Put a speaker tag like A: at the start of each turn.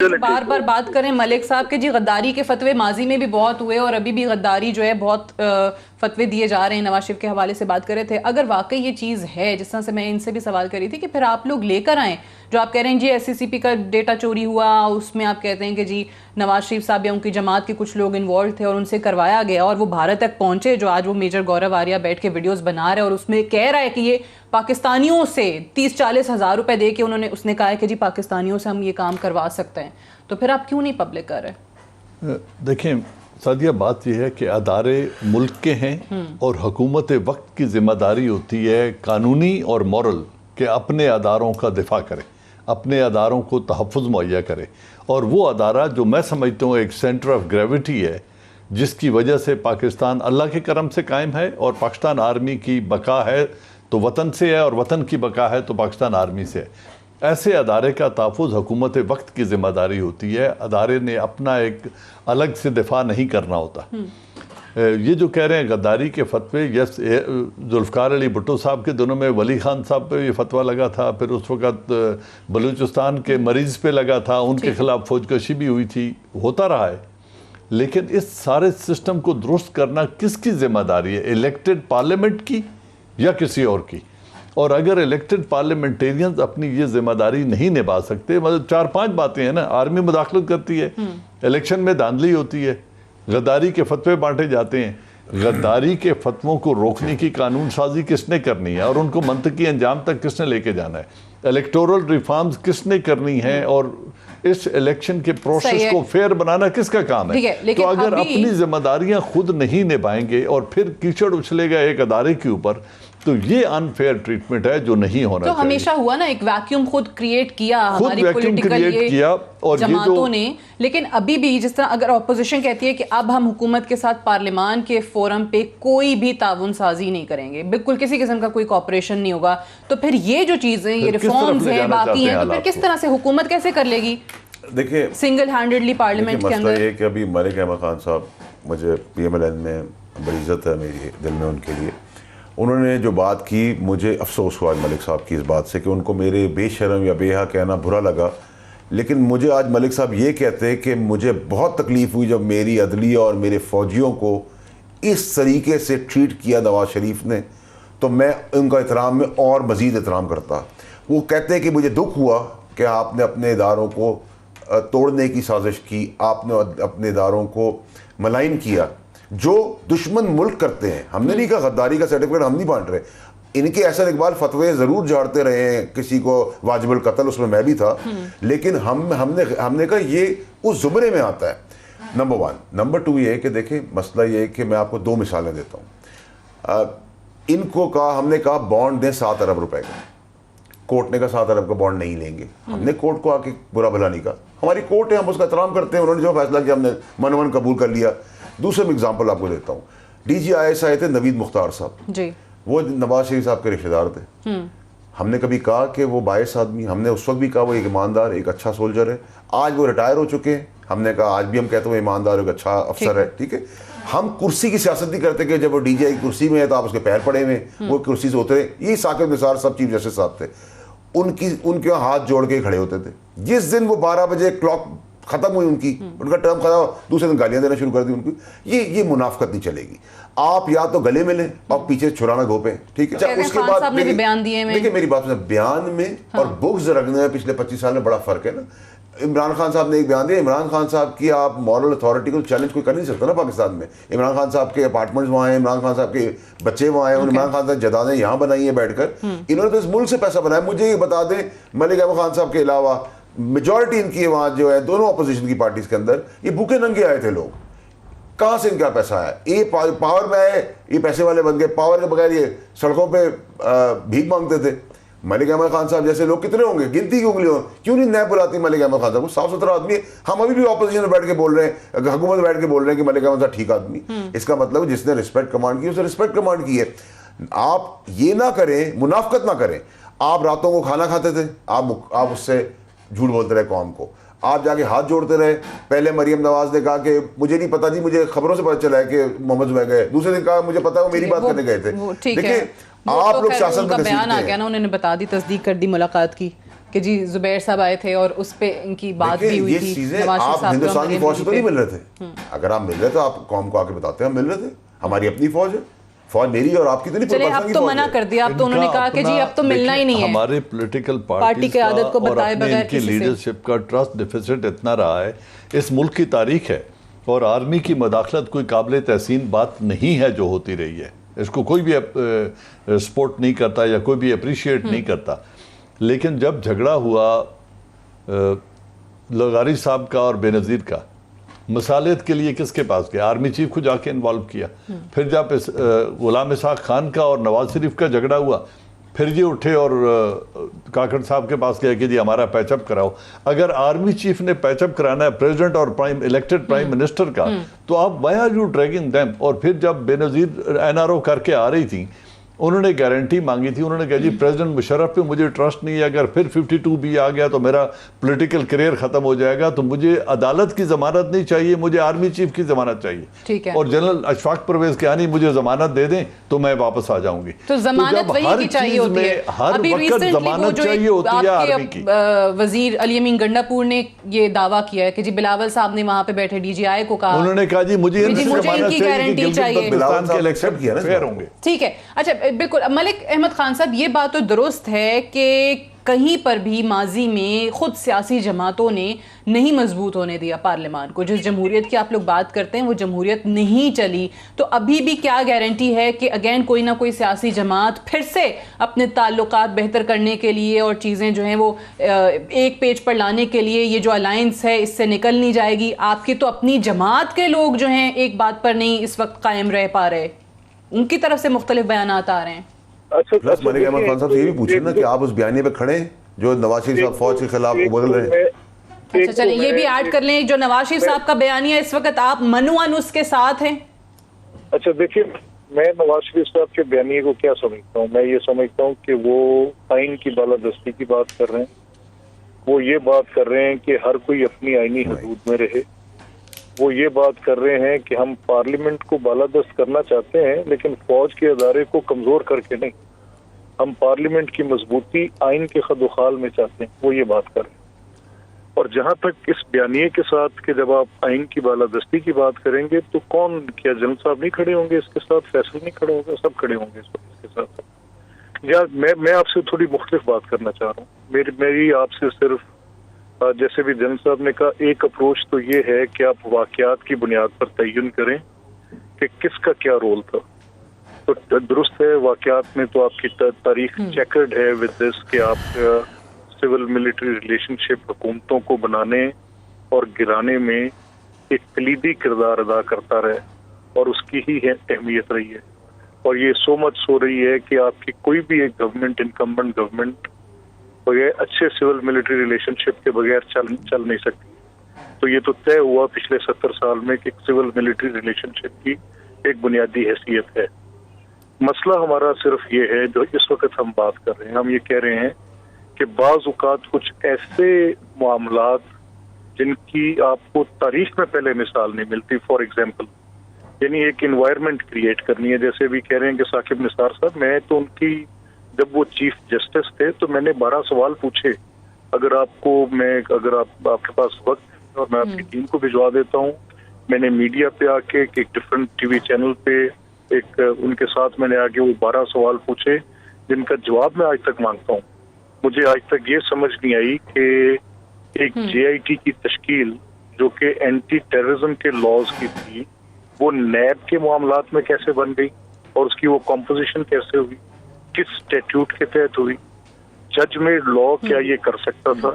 A: बार बार बात करें मलिक साहब के जी गद्दारी के फतवे माजी में भी बहुत हुए और अभी भी गद्दारी जो है बहुत फतवे दिए जा रहे हैं। नवाज शरीफ के हवाले से बात कर रहे थे, अगर वाकई ये चीज़ है जिस तरह से मैं इनसे भी सवाल करी थी कि फिर आप लोग लेकर आए जो आप कह रहे हैं जी SCCP का डेटा चोरी हुआ, उसमें आप कहते हैं कि जी नवाज शरीफ साहब या उनकी जमात के कुछ लोग इन्वॉल्व थे और उनसे करवाया गया और वो भारत तक पहुंचे, जो आज वो मेजर गौरव आर्या बैठ के वीडियोस बना रहे और उसमें कह रहा है कि ये पाकिस्तानियों से 30-40 हज़ार रुपए दे के उसने कहा है कि जी पाकिस्तानियों से हम ये काम करवा सकते हैं, तो फिर आप क्यों नहीं पब्लिक कर रहे?
B: देखें सादिया, बात यह है कि अदारे मुल्क के हैं और हुकूमत वक्त की जिम्मेदारी होती है कानूनी और मॉरल के अपने अदारों का दिफा करें, अपने अदारों को तहफ़्फ़ुज़ मुहैया करे। और वो अदारा जो मैं समझता हूँ एक सेंटर ऑफ ग्रेविटी है जिसकी वजह से पाकिस्तान अल्लाह के करम से कायम है और पाकिस्तान आर्मी की बका है तो वतन से है और वतन की बका है तो पाकिस्तान आर्मी से है। ऐसे अदारे का तहफ़्फ़ुज़ हुकूमत वक्त की ज़िम्मेदारी होती है, अदारे ने अपना एक अलग से दिफा नहीं करना होता। ये जो कह रहे हैं गद्दारी के फतवे, यस जुल्फ़िकार अली भुट्टो साहब के दिनों में वली खान साहब पे ये फतवा लगा था, फिर उस वक़्त बलूचिस्तान के मरीज़ पे लगा था, उनके ख़िलाफ़ फौजकशी भी हुई थी, होता रहा है। लेकिन इस सारे सिस्टम को दुरुस्त करना किसकी ज़िम्मेदारी है, इलेक्टेड पार्लियामेंट की या किसी और की? और अगर इलेक्टेड पार्लियामेंटेरियंस अपनी ये जिम्मेदारी नहीं निभा सकते, मतलब 4-5 बातें हैं ना, आर्मी मुदाखलत करती है, इलेक्शन में धांधली होती है, गद्दारी के फतवे बांटे जाते हैं, गद्दारी के फतवों को रोकने की कानून साजी किसने करनी है और उनको मंतकी अंजाम तक किसने लेके जाना है, इलेक्टोरल रिफॉर्म्स किसने करनी है और इस इलेक्शन के प्रोसेस को फेयर बनाना किसका काम है? तो अगर अपनी जिम्मेदारियां खुद नहीं निभाएंगे और फिर कीचड़ उछलेगा एक अदारे के ऊपर, तो ये अनफेयर ट्रीटमेंट है जो नहीं होना चाहिए।
A: तो हमेशा हुआ ना, एक वैक्यूम खुद क्रिएट किया हमारी
B: पॉलिटिकल किया और
A: जमातों ने। लेकिन अभी भी जिस तरह अगर ऑपोजिशन कहती है कि अब हम हुकूमत के साथ पार्लियामान के फोरम पे कोई भी ताउन साजी नहीं करेंगे, बिल्कुल किसी किस्म का कोई कॉपरेशन नहीं होगा, तो फिर ये जो चीजें, ये रिफॉर्म्स हैं बाकी हैं, तो फिर किस तरह से हुकूमत कैसे कर लेगी?
C: देखिए
A: सिंगल हैंडेडली पार्लियामेंट के अंदर
C: ये कि अभी मलिक अहमद खान साहब, मुझे PMLN में बड़ी इज्जत है मेरी दिल में उनके लिए, उन्होंने जो बात की, मुझे अफसोस हुआ मलिक साहब की इस बात से कि उनको मेरे बेशरम या बेहा कहना बुरा लगा। लेकिन मुझे आज मलिक साहब ये कहते हैं कि मुझे बहुत तकलीफ़ हुई जब मेरी अदलिया और मेरे फ़ौजियों को इस तरीके से ट्रीट किया नवाज शरीफ ने, तो मैं उनका एहतराम में और मज़ीद एहतराम करता। वो कहते हैं कि मुझे दुख हुआ कि आपने अपने इदारों को तोड़ने की साजिश की, आपने अपने इदारों को मलाइन किया जो दुश्मन मुल्क करते हैं। हमने नहीं कहा गद्दारी का सर्टिफिकेट हम नहीं बांट रहे, इनके एहसन इकबाल फतवे ज़रूर झाड़ते रहे हैं, किसी को वाजिबुल कत्ल, उसमें मैं भी था, लेकिन हमने कहा ये उस ज़ुमरे में आता है। नंबर 1। नंबर 2 ये है कि देखें मसला ये है कि मैं आपको 2 मिसालें देता हूँ। इनको कहा, हमने कहा बॉन्ड दें 7 अरब रुपए का, कोर्ट ने कहा 7 अरब का बॉन्ड नहीं लेंगे। हमने कोर्ट को आके बुरा भला नहीं कहा, हमारी कोर्ट है, हम उसका एहतराम करते हैं, उन्होंने जो फैसला किया हमने मनोमन कबूल कर लिया। दूसरा एग्जाम्पल आपको देता हूँ, DGIS आए थे नवीद मुख्तार साहब जी, वो नवाज शरीफ साहब के रिश्तेदार थे। हमने कभी कहा कि वो बायस आदमी, हमने उस वक्त भी कहा वो एक ईमानदार, एक अच्छा सोल्जर है। आज वो रिटायर हो चुके हैं, हमने कहा आज भी हम कहते हैं वो ईमानदार, एक अच्छा अफसर है, ठीक है। हम कुर्सी की सियासत नहीं करते कि जब वो DGI की कुर्सी में है तो आप उसके पैर पड़े हुए, वो कुर्सी से उतरे। ये साकिब निसार सब चीफ जस्टिस साहब थे, उनके हाथ जोड़ के खड़े होते थे। जिस दिन वो 12 बजे क्लॉक खत्म हुई उनका टर्म खत्म, दूसरे दिन गालियां देना शुरू कर दी उनको। ये मुनाफकत नहीं चलेगी। आप या तो गले मिलें और पीछे छुराना घोपे, ठीक है। उसके बाद देखिए मेरी बात सुनिए, बयान में और बुग्ज रखने में पिछले 25 साल में बड़ा फर्क है ना। इमरान खान साहब ने एक बयान दिया, इमरान खान साहब की आप मॉरल अथॉरिटी को चैलेंज कोई कर नहीं सकता ना पाकिस्तान में। इमरान खान साहब के अपार्टमेंट्स वहाँ हैं, इमरान खान साहब के बच्चे वहाँ हैं, इमरान खान साहब जदादें यहाँ बनाई है बैठकर। इन्होंने तो इस मुल्क से पैसा बनाया। मुझे ये बता दें, मलिक अहमद खान साहब के अलावा मेजॉरिटी इनकी वहाँ जो है दोनों अपोजिशन की पार्टीज के अंदर ये भूखे नंगे आए थे लोग। कहाँ से इनका पैसा आया? ये पावर में आए, ये पैसे वाले बन गए, पावर के बगैर ये सड़कों पे भीख मांगते थे। मलिक अहमद खान साहब जैसे लोग कितने होंगे, गिनती की उंगलियों, क्यों नहीं नया बुलाती मलिक अहमद खान साहब को? साफ सुथरा आदमी है। हम अभी भी ऑपोजिशन में बैठ के बोल रहे हैं, हुकूमत में बैठ के बोल रहे हैं कि मलिक अहमद साहब ठीक आदमी। इसका मतलब जिसने रिस्पेक्ट कमांड की उसे रिस्पेक्ट कमांड की है। आप ये ना करें, मुनाफकत ना करें। आप रातों को खाना खाते थे, आप उससे झूठ बोलते रहे कौम को, आप जाके हाथ जोड़ते रहे। पहले मरियम नवाज ने कहा कि मुझे नहीं पता जी, मुझे खबरों से पता चला है कि मोहम्मद जुबैर गए। दूसरे दिन कहा मुझे पता है वो मेरी बात करने गए थे। देखिए आप लोग सियासत में
A: बयान आ गया ना, उन्होंने बता दी, तस्दीक कर दी मुलाकात की। कि जी जुबैर साहब आए थे और उस पे इनकी बात भी हुई
C: ये
A: थी।
C: चीजें
A: नवाज शरीफ
C: आप
A: साहब
C: हिंदुस्तान की फौज से तो नहीं मिल रहे थे। अगर आप मिल रहे थे आप कौम को आके बताते हैं हम मिल रहे थे, हमारी अपनी फौज है, फौज मेरी और आपकी तो नहीं।
A: चले अब तो मना कर दिया, अब तो उन्होंने कहा कि जी अब तो मिलना ही नहीं है।
B: हमारे पॉलिटिकल
A: पार्टी के आदत को बताए बगैर
B: की लीडरशिप का ट्रस्ट डिफिसिट इतना रहा है, इस मुल्क की तारीख है, और आर्मी की मदाखलत कोई काबिल तहसीन बात नहीं है जो होती रही है। इसको कोई भी सपोर्ट नहीं करता या कोई भी अप्रिशिएट नहीं करता। लेकिन जब झगड़ा हुआ लगारी साहब का और बेनज़ीर का, मसालियत के लिए किसके पास गया? आर्मी चीफ को जाके इन्वॉल्व किया। फिर जब गुलाम इसहाक खान का और नवाज शरीफ का झगड़ा हुआ, फिर ये उठे और काकड़ साहब के पास गए कि जी हमारा पैचअप कराओ। अगर आर्मी चीफ ने पैचअप कराना है प्रेसिडेंट और इलेक्टेड प्राइम मिनिस्टर का, तो आप why are you dragging them? और फिर जब बेनज़ीर NRO करके आ रही थी, उन्होंने गारंटी मांगी थी, उन्होंने कहा जी प्रेसिडेंट मुशर्रफ पे मुझे ट्रस्ट नहीं है, अगर फिर 52B आ गया तो मेरा पॉलिटिकल करियर खत्म हो जाएगा, तो मुझे अदालत की जमानत नहीं चाहिए, मुझे आर्मी चीफ की जमानत चाहिए।
A: ठीक है।
B: और जनरल अशफाक परवेज कियानी मुझे जमानत दे दें तो मैं वापस आ जाऊंगी।
A: तो जमानत वही की चाहिए होती है।
B: हर वक्त जमानत चाहिए होती है आर्मी की।
A: वजीर अली अमीन गंडापुर ने ये दावा किया है कि जी बिलावल साहब ने वहां पे बैठे DGI को कहा,
B: उन्होंने कहा जी मुझे
A: इनकी गारंटी चाहिए,
C: बिलावल साहब ने एक्सेप्ट किया ना,
B: फेयर होंगे।
A: ठीक है। अच्छा बिल्कुल मलिक अहमद खान साहब, ये बात तो दुरुस्त है कि कहीं पर भी माजी में खुद सियासी जमातों ने नहीं मजबूत होने दिया पार्लियामान को। जिस जमहूरियत की आप लोग बात करते हैं वो जमहूरियत नहीं चली, तो अभी भी क्या गारंटी है कि अगेन कोई ना कोई सियासी जमात फिर से अपने ताल्लुकात बेहतर करने के लिए और चीज़ें जो हैं वो एक पेज पर लाने के लिए ये जो अलायंस है इससे निकल नहीं जाएगी? आपकी तो अपनी जमात के लोग जो हैं एक बात पर नहीं इस वक्त कायम रह पा रहे, उनकी तरफ से मुख्तलिफ बयानात आ रहे हैं।
C: प्लस मलिक अहमद खान साहब से ये भी पूछिए ना कि आप उस बयानी पे खड़े जो नवाज शरीफ साहब फौज के खिलाफ उबल रहे हैं।
A: अच्छा चलिए ये भी ऐड कर लें, जो नवाज शरीफ साहब का बयानिया इस वक्त आप मनुअन उसके साथ हैं।
D: अच्छा देखिए, मैं नवाज शरीफ साहब के बयानिए को क्या समझता हूँ, मैं ये समझता हूँ कि वो आइन की बालादस्ती की बात कर रहे हैं। वो ये बात कर रहे हैं कि हर कोई अपनी आइनी हदूद में रहे। वो ये बात कर रहे हैं कि हम पार्लियामेंट को बालादस्त करना चाहते हैं लेकिन फौज के अदारे को कमजोर करके नहीं, हम पार्लियामेंट की मजबूती आइन के खदोखाल में चाहते हैं। वो ये बात कर रहे हैं। और जहां तक इस बयानिए के साथ कि जब आप आइन की बालादस्ती की बात करेंगे तो कौन, क्या जनरल साहब नहीं खड़े होंगे इसके साथ, फैसल नहीं खड़े होंगे, सब खड़े होंगे इसके साथ। या मैं आपसे थोड़ी मुख्तलिफ बात करना चाह रहा हूँ। मेरी आपसे सिर्फ, जैसे भी जनरल साहब ने कहा, एक अप्रोच तो ये है कि आप वाकयात की बुनियाद पर तयन करें कि किसका क्या रोल था। तो दुरुस्त है, वाकयात में तो आपकी तारीख चेकर्ड है विद दिस कि आप सिविल मिलिट्री रिलेशनशिप हुकूमतों को बनाने और गिराने में एक कलीदी किरदार अदा करता रहे और उसकी ही अहमियत रही है। और ये सो मच हो रही है कि आपकी कोई भी एक गवर्नमेंट, इनकम्बेंट गवर्नमेंट बगैर अच्छे सिविल मिलिट्री रिलेशनशिप के बगैर चल नहीं सकती। तो ये तो तय हुआ पिछले 70 साल में कि सिविल मिलिट्री रिलेशनशिप की एक बुनियादी हैसियत है। मसला हमारा सिर्फ ये है जो इस वक्त हम बात कर रहे हैं, हम ये कह रहे हैं कि बाज़ औक़ात कुछ ऐसे मामलात जिनकी आपको तारीख में पहले मिसाल नहीं मिलती, फॉर एग्जाम्पल यानी एक इन्वायरमेंट क्रिएट करनी है। जैसे भी कह रहे हैं कि साकिब निसार साहब, मैं तो उनकी, जब वो चीफ जस्टिस थे तो मैंने 12 सवाल पूछे। अगर आपके पास वक्त है और मैं आपकी टीम को भिजवा देता हूँ, मैंने मीडिया पे आके एक डिफरेंट टीवी चैनल पे एक उनके साथ मैंने आके वो 12 सवाल पूछे जिनका जवाब मैं आज तक मांगता हूँ। मुझे आज तक ये समझ नहीं आई कि एक JIT की तश्कील जो कि एंटी टेररिज्म के लॉज की थी, वो नैब के मामलात में कैसे बन गई और उसकी वो कॉम्पोजिशन कैसे हुई, किस स्टैट्यूट के तहत हुई, जज में लॉ क्या ये कर सकता था।